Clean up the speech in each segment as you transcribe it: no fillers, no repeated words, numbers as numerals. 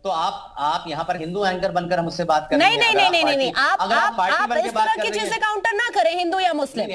तो आप यहाँ पर हिंदू एंकर बनकर मुझसे बात कर रहे नहीं हैं। नहीं नहीं नहीं नहीं, आप पार्टी इस तरह की चीजें काउंटर ना करें, हिंदू या मुस्लिम।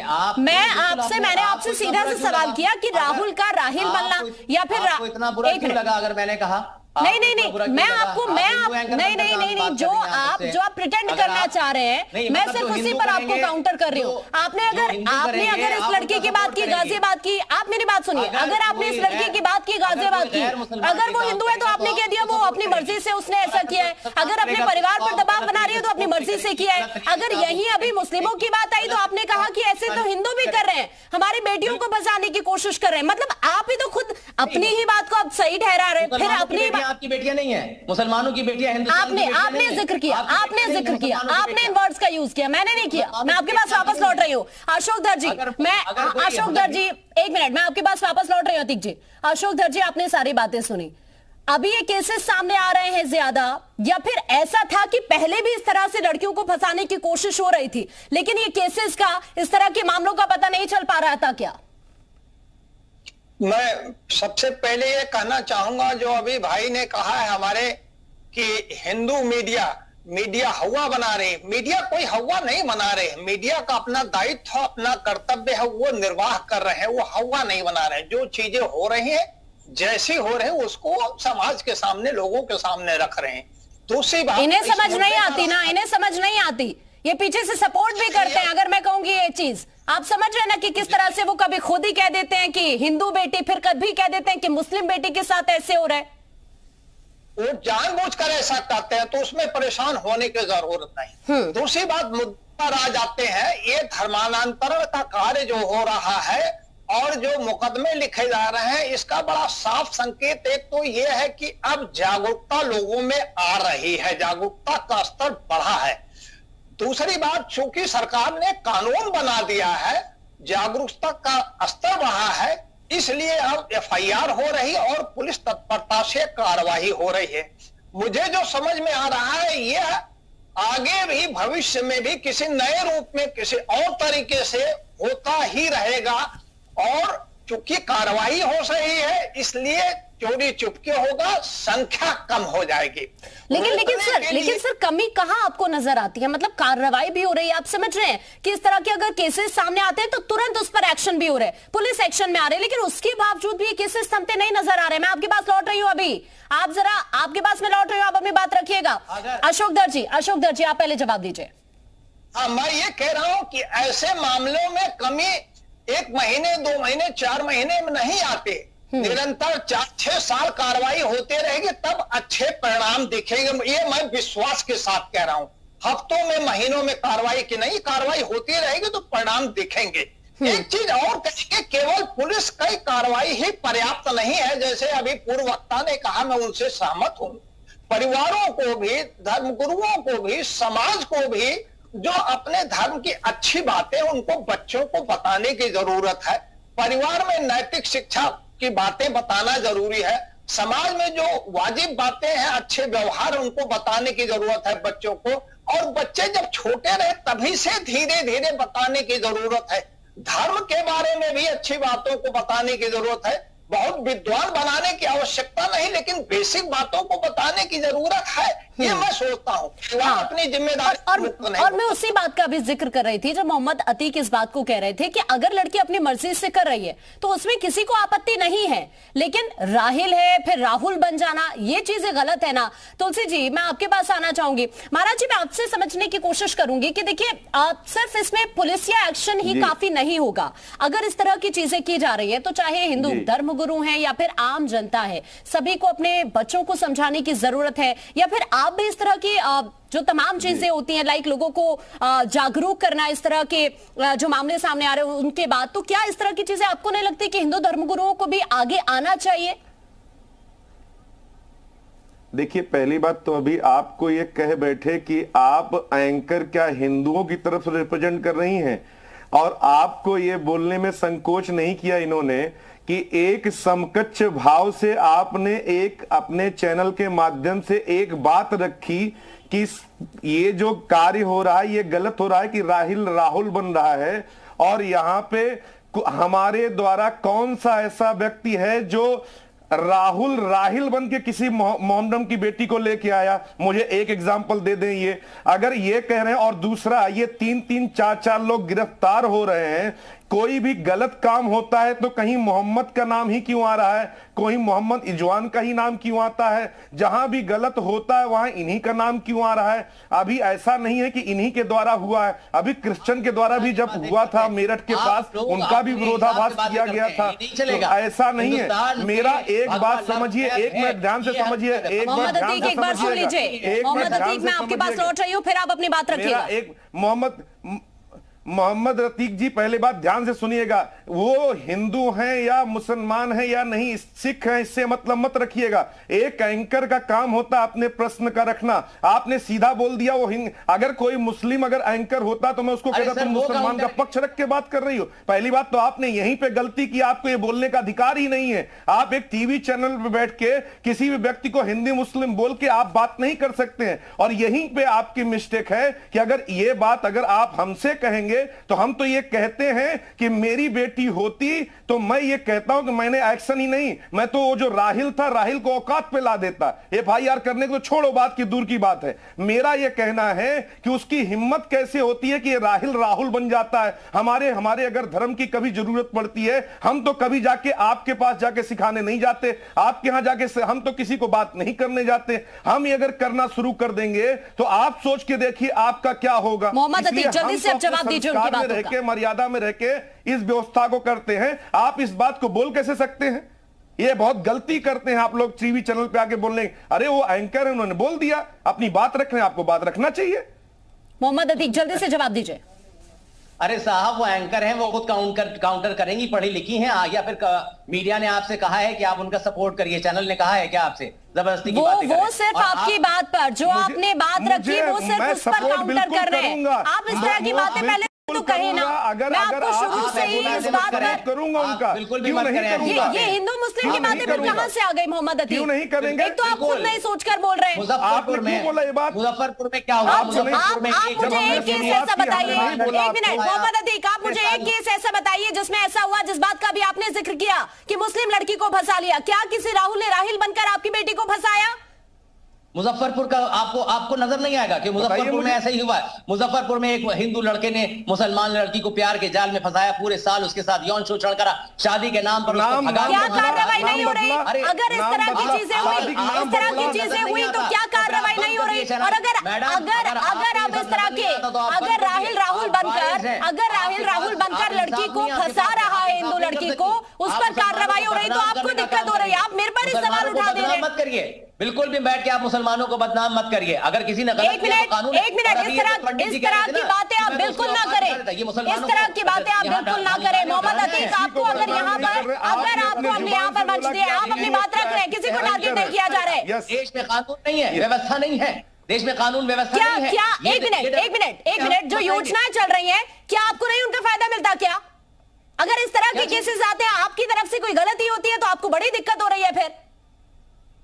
मैंने आपसे सीधा से सवाल किया कि राहुल का राहिल बनना या फिर इतना बुरा क्यों लगा अगर मैंने कहा? नहीं नहीं नहीं, मैं आपको नहीं नहीं नहीं नहीं, जो आप प्रिटेंड करना चाह रहे हैं, मैं सिर्फ उसी पर आपको काउंटर कर रही हूँ। आपने अगर इस लड़की की बात की, गाजियाबाद की, आप मेरी बात सुनिए, अगर आपने इस लड़की की बात की, गाजियाबाद की, अगर वो हिंदू है तो आपने कह दिया वो अपनी मर्जी से उसने ऐसा किया है। अगर अपने परिवार पर दबाव बना रही है तो अपनी मर्जी से किया है। अगर यही अभी मुस्लिमों की बात आई तो आपने कहा कि ऐसे तो हिंदू भी कर रहे हैं, हमारी बेटियों को बचाने की कोशिश कर रहे हैं। मतलब आप ही तो खुद अपनी ही बात को आप सही ठहरा रहे हैं, फिर अपनी आपकी बेटियां नहीं है, मुसलमानों की बेटियां आपने जिक्र किया, आपने इन वर्ड्स का यूज किया, मैंने नहीं किया। मैं आपके पास वापस लौट रही हूँ अशोक धर जी, अशोक धर जी एक मिनट, मैं आपके पास वापस लौट रही हूँ अतीक जी। अशोक धर जी, आपने सारी बातें सुनी, अभी ये केसेस सामने आ रहे हैं ज्यादा, या फिर ऐसा था कि पहले भी इस तरह से लड़कियों को फंसाने की कोशिश हो रही थी लेकिन ये केसेस का, इस तरह के मामलों का पता नहीं चल पा रहा था क्या? मैं सबसे पहले ये कहना चाहूंगा, जो अभी भाई ने कहा है हमारे कि हिंदू मीडिया हवा बना रहे, मीडिया कोई हवा नहीं बना रहे। मीडिया का अपना दायित्व, अपना कर्तव्य है, वो निर्वाह कर रहे हैं, वो हवा नहीं बना रहे। जो चीजें हो रही हैं, जैसी हो रहे हैं, उसको समाज के सामने, लोगों के सामने रख रहे हैं। दूसरी बात, इन्हें समझ नहीं आती ना, इन्हें समझ नहीं आती, ये पीछे से सपोर्ट भी करते हैं। अगर मैं कहूंगी ये चीज, आप समझ रहे हैं ना कि किस तरह से वो कभी खुद ही कह देते हैं कि हिंदू बेटी, फिर कभी कह देते हैं कि मुस्लिम बेटी के साथ ऐसे हो रहा है। वो जानबूझकर ऐसा करते हैं, तो उसमें परेशान होने की जरूरत नहीं। दूसरी बात, मुद्दा पर आ जाते हैं, ये धर्मांतरण का कार्य जो हो रहा है और जो मुकदमे लिखे जा रहे हैं, इसका बड़ा साफ संकेत एक तो ये है कि अब जागरूकता लोगों में आ रही है, जागरूकता का स्तर बढ़ा है। दूसरी बात, चूंकि सरकार ने कानून बना दिया है, जागरूकता का स्तर बढ़ा है, इसलिए अब एफआईआर हो रही और पुलिस तत्परता से कार्रवाई हो रही है। मुझे जो समझ में आ रहा है, यह आगे भी भविष्य में भी किसी नए रूप में, किसी और तरीके से होता ही रहेगा। और चूंकि कार्रवाई हो रही है, इसलिए चोरी चुपके होगा, संख्या कम हो जाएगी। लेकिन सर कमी कहां आपको नजर आती है? मतलब कार्रवाई भी हो रही है, आप समझ रहे हैं कि इस तरह के अगर केसेस सामने आते हैं तो तुरंत उस पर एक्शन भी हो रहा है, पुलिस एक्शन में आ रही है, लेकिन उसके बावजूद भी ये केसेस थमते नहीं नजर आ रहे हैं। मैं आपके पास लौट रही हूँ, अभी आप जरा, आपके पास मैं लौट रही हूँ, आप अपनी बात रखिएगा। अशोक धर जी, आप पहले जवाब दीजिए। हाँ, मैं ये कह रहा हूं कि ऐसे मामलों में कमी 1 महीने, 2 महीने, 4 महीने में नहीं आते। निरंतर 4-6 साल कार्रवाई होते रहेगी, तब अच्छे परिणाम दिखेंगे। ये मैं विश्वास के साथ कह रहा हूं। हफ्तों में, महीनों में कार्रवाई की नहीं, कार्रवाई होती रहेगी तो परिणाम दिखेंगे। एक चीज और कहेंगे, केवल पुलिस की कार्रवाई ही पर्याप्त नहीं है। जैसे अभी पूर्व वक्ता ने कहा, मैं उनसे सहमत हूं। परिवारों को भी, धर्मगुरुओं को भी, समाज को भी जो अपने धर्म की अच्छी बातें, उनको बच्चों को बताने की जरूरत है। परिवार में नैतिक शिक्षा की बातें बताना जरूरी है। समाज में जो वाजिब बातें हैं, अच्छे व्यवहार, उनको बताने की जरूरत है बच्चों को। और बच्चे जब छोटे रहे तभी से धीरे धीरे बताने की जरूरत है। धर्म के बारे में भी अच्छी बातों को बताने की जरूरत है। बहुत विद्वान बनाने की आवश्यकता नहीं, लेकिन बेसिक बातों को बताने की जरूरत है, ये मैं सोचता हूँ। अपनी जिम्मेदारी और मैं उसी बात का भी जिक्र कर रही थी जब मोहम्मद अतीक इस बात को कह रहे थे कि अगर लड़की अपनी मर्जी से कर रही है तो उसमें किसी को आपत्ति नहीं है, लेकिन राहिल है फिर राहुल बन जाना, ये चीजें गलत है ना। तुलसी जी, मैं आपके पास आना चाहूंगी। महाराज जी, मैं आपसे समझने की कोशिश करूंगी कि देखिए, सिर्फ इसमें पुलिसिया एक्शन ही काफी नहीं होगा। अगर इस तरह की चीजें की जा रही है तो चाहे हिंदू धर्म गुरु हैं या फिर आम जनता है, सभी को अपने बच्चों को समझाने की जरूरत है। या फिर आप भी इस तरह की जो तमाम चीजें होती हैं, लाइक लोगों को जागरूक करना, इस तरह के जो मामले सामने आ रहे हैं उनके बाद, तो क्या इस तरह की चीजें आपको नहीं लगती कि हिंदू धर्मगुरुओं को भी आगे आना चाहिए? देखिए, पहली बात तो अभी आपको ये कह बैठे कि आप एंकर क्या हिंदुओं की तरफ से रिप्रेजेंट कर रही हैं, और आपको ये बोलने में संकोच नहीं किया इन्होंने कि एक समकक्ष भाव से आपने एक अपने चैनल के माध्यम से एक बात रखी कि ये जो कार्य हो रहा है ये गलत हो रहा है कि राहुल बन रहा है, और यहाँ पे हमारे द्वारा कौन सा ऐसा व्यक्ति है जो राहुल राहिल बन के किसी मोहम्मदम की बेटी को लेके आया, मुझे एक एग्जांपल दे दें। ये अगर ये कह रहे हैं, और दूसरा ये 3-3 4-4 लोग गिरफ्तार हो रहे हैं, कोई भी गलत काम होता है तो कहीं मोहम्मद का नाम ही क्यों आ रहा है, कोई मोहम्मद इजवान का ही नाम क्यों आता है, जहां भी गलत होता है वहां इन्हीं का नाम क्यों आ रहा है। अभी ऐसा नहीं है कि इन्हीं के द्वारा हुआ है, अभी क्रिश्चियन के द्वारा भी जब हुआ था मेरठ के पास, उनका भी विरोधाभास किया गया था। तो ऐसा नहीं है। मेरा एक बात समझिए, एक मिनट ध्यान से समझिए, मोहम्मद अतीक एक बार सुन लीजिए। मोहम्मद अतीक, मैं आपके पास लौट रही हूँ, फिर आप अपनी बात रखिएगा। एक मोहम्मद अतीक जी, पहले बात ध्यान से सुनिएगा, वो हिंदू हैं या मुसलमान हैं या नहीं, सिख हैं, इससे मतलब मत रखिएगा। एक एंकर का काम होता है अपने प्रश्न का रखना। आपने सीधा बोल दिया वो अगर कोई मुस्लिम अगर एंकर होता तो मैं उसको कहता तुम मुसलमान का पक्ष रख के बात कर रही हो। पहली बात तो आपने यहीं पे गलती की, आपको ये बोलने का अधिकार ही नहीं है। आप एक टीवी चैनल पे बैठ के किसी भी व्यक्ति को हिंदी मुस्लिम बोल के आप बात नहीं कर सकते हैं, और यहीं पे आपकी मिस्टेक है कि अगर ये बात अगर आप हमसे कहेंगे तो हम तो ये कहते हैं कि मेरी बेटी होती तो मैं ये कहता हूं कि मैंने एक्शन ही नहीं, मैं तो वो जो राहिल था, राहिल को औकात पे ला देता। FIR करने को छोड़ो, बात की दूर की बात है। मेरा ये कहना है कि उसकी हिम्मत कैसे होती है कि ये राहिल राहुल बन जाता है। हमारे अगर धर्म की कभी जरूरत पड़ती है, हम तो कभी जाके आपके पास जाके सिखाने नहीं जाते, आपके यहां जाके हम तो किसी को बात नहीं करने जाते। हम ये अगर करना शुरू कर देंगे तो आप सोच के देखिए आपका क्या होगा। मोहम्मद अतीक, जल्दी से जवाब दीजिए उनकी बात। रह के मर्यादा में रह के इस व्यवस्था को करते हैं, आप इस बात को बोल कैसे सकते हैं? ये बहुत गलती करते हैं आप लोग टीवी चैनल पे आके बोलने। अरे वो एंकर है, उन्होंने बोल दिया, अपनी बात रख रहे हैं, आपको बात रखना चाहिए। मोहम्मद अतीक, जल्दी से जवाब दीजिए। अरे साहब, वो एंकर हैं, वो खुद काउंटर करेंगी, पढ़ी लिखी हैं, या फिर मीडिया ने आपसे कहा है कि आप उनका सपोर्ट करिए, चैनल ने कहा है क्या आपसे जबरदस्ती की बातें वो सिर्फ आपकी बात पर जो आपने बात रखी वो सिर्फ उस पर काउंटर कर रहे हैं। आप इस तरह की बातें पहले तो कहे ना। मैं आपको शुरू से ही इस बात पर करूंगा उनका, बिल्कुल भी मत करें। ये हिंदू मुस्लिम की बातें फिर कहां से आ गई मोहम्मद अतीक? क्यों नहीं करेंगे? एक तो आप खुद नहीं सोचकर बोल रहे हैं। मुजफ्फरपुर में बोला ये बात, मुजफ्फरपुर में क्या हुआ? आप मुझे एक केस ऐसा बताइए, एक मिनट मोहम्मद अतीक, आप मुझे एक केस ऐसा बताइए जिसमें ऐसा हुआ, जिस बात का भी आपने जिक्र किया कि मुस्लिम लड़की को फंसा लिया। क्या किसी राहुल ने राहिल बनकर आपकी बेटी को फंसाया? मुजफ्फरपुर का आपको नजर नहीं आएगा कि मुजफ्फरपुर में ऐसा ही हुआ है? मुजफ्फरपुर में एक हिंदू लड़के ने मुसलमान लड़की को प्यार के जाल में फंसाया, पूरे साल उसके साथ यौन शोषण करा, शादी के नाम पर उसको भगा। क्या कार्रवाई नहीं हो रही? अगर इस तरह की चीजें हुई, इस तरह की चीजें हुई तो क्या कार्रवाई नहीं हो रही? और अगर आप इस तरह के अगर राहिल राहुल बनकर लड़की को फंसा रहा है, हिंदू लड़की को, उस पर कार्रवाई हो रही तो आपको दिक्कत हो रही है। आप मेरे पर इस सवाल उठा दे रहे हैं। मत करिए, बिल्कुल भी बैठ के आप मुसलमानों को बदनाम मत करिए। अगर किसी ने एक मिनट इस तरह की बातें आप बिल्कुल ना करें, इस तरह की बातें आप बिल्कुल ना करें। मोहम्मद अतीक, आपको अगर यहाँ पर हमने यहाँ पर मंच दिया, आप अपनी बात रख रहे हैं, किसी को टारगेट नहीं किया जा रहा है। देश में कानून नहीं है, व्यवस्था नहीं है, देश में कानून व्यवस्था नहीं है। क्या एक मिनट जो योजनाएं चल रही हैं, क्या आपको नहीं उनका फायदा मिलता? क्या अगर इस तरह के केसेस आते हैं, आपकी तरफ से कोई गलती होती है तो आपको बड़ी दिक्कत हो रही है? फिर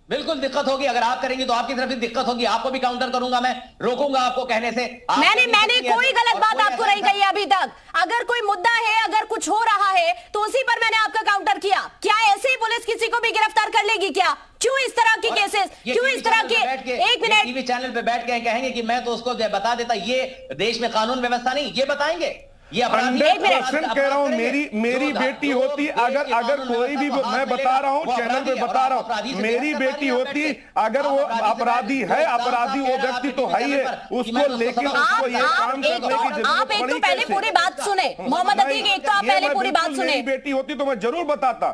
बिल्कुल दिक्कत होगी, अगर आप करेंगी तो आपकी तरफ से दिक्कत होगी, आपको भी काउंटर करूंगा, मैं रोकूंगा आपको कहने से। मैंने कोई गलत बात आपको नहीं कही अभी तक। अगर कोई मुद्दा है, अगर कुछ हो रहा है तो उसी पर मैंने आपका काउंटर किया। क्या ऐसे ही पुलिस किसी को भी गिरफ्तार कर लेगी? क्या क्यों इस तरह की केसेस, क्यों इस तरह के? एक मिनट, टीवी चैनल पे बैठ के कहेंगे कि मैं तो उसको बता देता, ये देश में कानून व्यवस्था नहीं, ये बताएंगे? 100% कह रहा हूं, मेरी बेटी होती, अगर कोई भी, मैं बता रहा हूं, चैनल पे बता रहा हूं, मेरी बेटी होती, अगर वो अपराधी है, अपराधी वो व्यक्ति तो है ही है, उसको लेकिन उसको ये काम करने की जरूरत पड़ी। पहले पूरी बात सुने मोहम्मद अतीक, एक तो आप पहले पूरी बात सुने। मेरी बेटी होती तो मैं जरूर बताता।